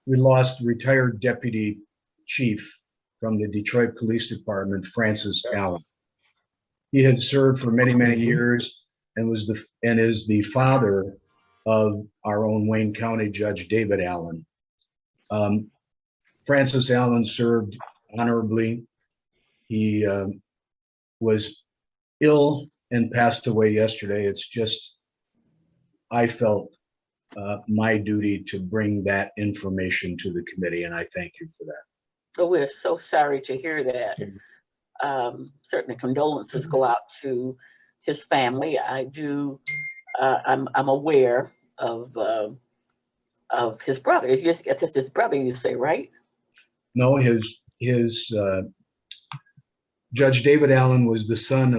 we lost retired deputy chief from the Detroit Police Department, Francis Allen. He had served for many, many years and is the father of our own Wayne County Judge David Allen. Francis Allen served honorably. He was ill and passed away yesterday. It's just, I felt my duty to bring that information to the committee, and I thank you for that. Oh, we're so sorry to hear that. Certainly condolences go out to his family. I do, I'm aware of his brother. It's his brother, you say, right? No, his Judge David Allen was the son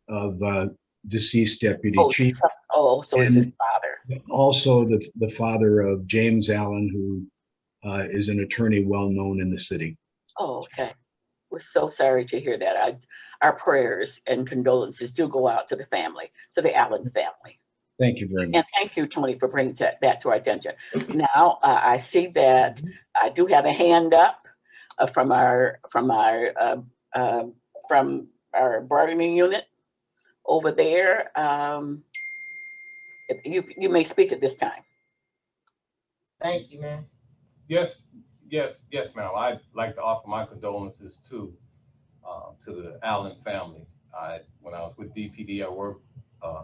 of deceased deputy chief. So it's his father. Also the father of James Allen, who is an attorney well known in the city. Oh, okay. We're so sorry to hear that. Our prayers and condolences do go out to the family, to the Allen family. Thank you very much. And thank you, Tony, for bringing that to our attention. Now, I see that I do have a hand up from our bargaining unit over there. You may speak at this time. Thank you, ma'am. Yes, ma'am. I'd like to offer my condolences to the Allen family. When I was with DPD, I worked.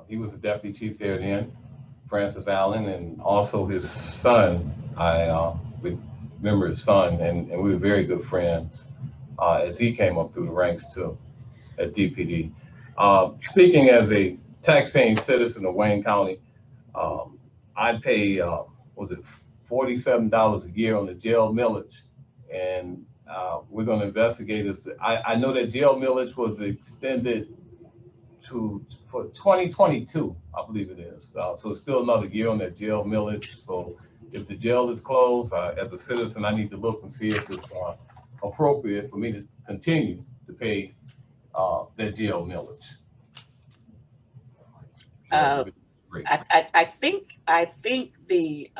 He was the deputy chief there then, Francis Allen, and also his son. I remember his son, and we were very good friends as he came up through the ranks too at DPD. Speaking as a tax-paying citizen of Wayne County, I pay, was it $47 a year on the jail millage, and we're going to investigate this. I know that jail millage was extended for 2022, I believe it is. So it's still another year on that jail millage. So If the jail is closed, as a citizen, I need to look and see if it's appropriate for me to continue to pay that jail millage. I think the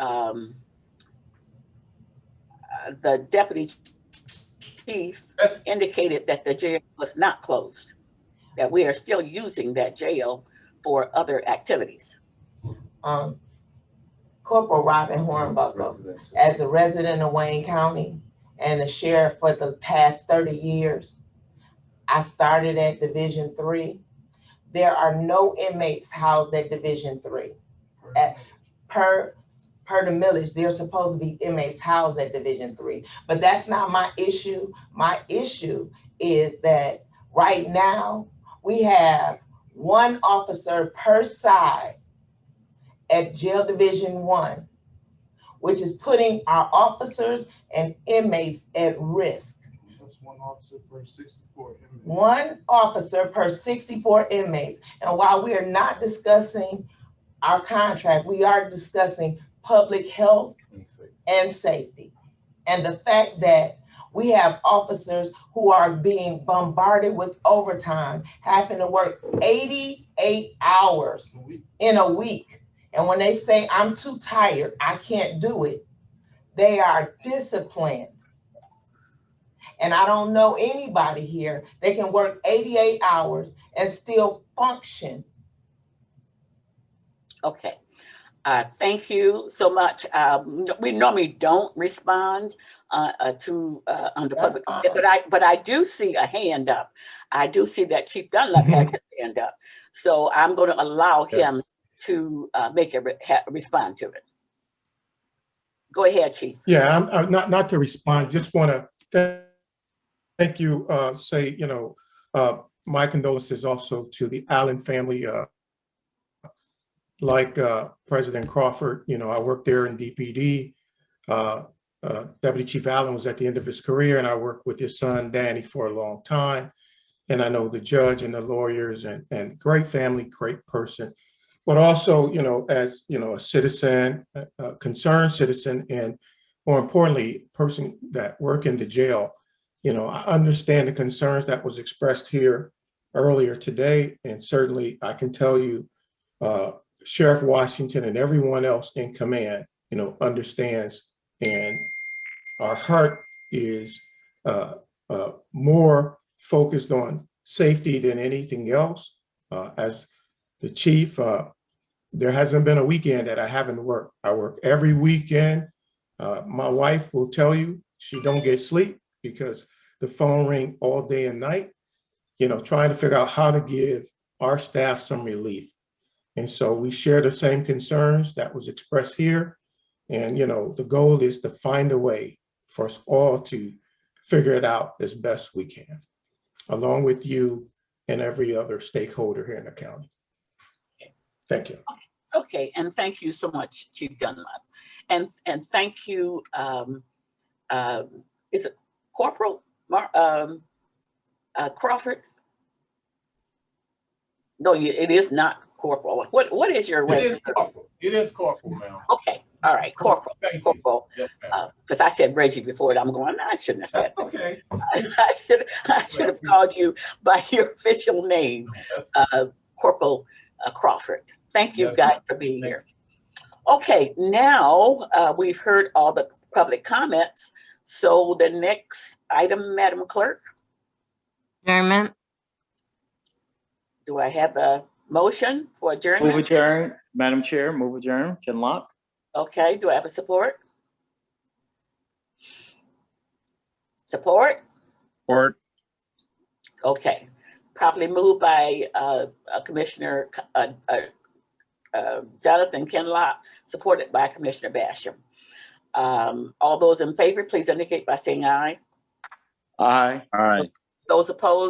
deputy chief indicated that the jail was not closed, that we are still using that jail for other activities. Corporal Robin Hornbuckle, as a resident of Wayne County and a sheriff for the past 30 years, I started at Division 3. There are no inmates housed at Division 3. Per the millage, there's supposed to be inmates housed at Division 3, but that's not my issue. My issue is that right now we have one officer per side at Jail Division 1, which is putting our officers and inmates at risk. That's one officer per 64 inmates. One officer per 64 inmates. And while we are not discussing our contract, we are discussing public health and safety. And the fact that we have officers who are being bombarded with overtime, having to work 88 hours in a week. And when they say, I'm too tired, I can't do it, they are disciplined. And I don't know anybody here that can work 88 hours and still function. Okay. Thank you so much. We normally don't respond to under public, but I do see a hand up. I do see that Chief Dunlap has his hand up. So I'm going to allow him to make a respond to it. Go ahead, Chief. Yeah, I'm not to respond. Just want to thank you. Say, my condolences also to the Allen family. Like President Crawford, I worked there in DPD. Deputy Chief Allen was at the end of his career, and I worked with his son, Danny, for a long time. And I know the judge and the lawyers and great family, great person. But also, as, a citizen, a concerned citizen, and more importantly, a person that work in the jail, I understand the concerns that was expressed here earlier today. And certainly I can tell you, Sheriff Washington and everyone else in command, understands, and our heart is more focused on safety than anything else. As the chief, there hasn't been a weekend that I haven't worked. I work every weekend. My wife will tell you she don't get sleep because the phone ring all day and night, trying to figure out how to give our staff some relief. And so we share the same concerns that was expressed here. And, the goal is to find a way for us all to figure it out as best we can, along with you and every other stakeholder here in the county. Thank you. Okay, and thank you so much, Chief Dunlap. And thank you, is it Corporal Crawford? No, it is not Corporal. What is your rank? It is Corporal, ma'am. Okay, all right, Corporal. Corporal. Because I said Reggie before, and I'm going, no, I shouldn't have said that. Okay. I should have called you by your official name, Corporal Crawford. Thank you guys for being here. Okay, now we've heard all the public comments. So the next item, Madam Clerk. Adjournment. Do I have a motion for adjournment? Move adjourn, Madam Chair, move adjourn, Ken Locke. Okay, do I have a support? Support? Support. Okay, properly moved by Commissioner Jonathan Kenlock, supported by Commissioner Basham. All those in favor, please indicate by saying aye. Aye. All right. Those opposed?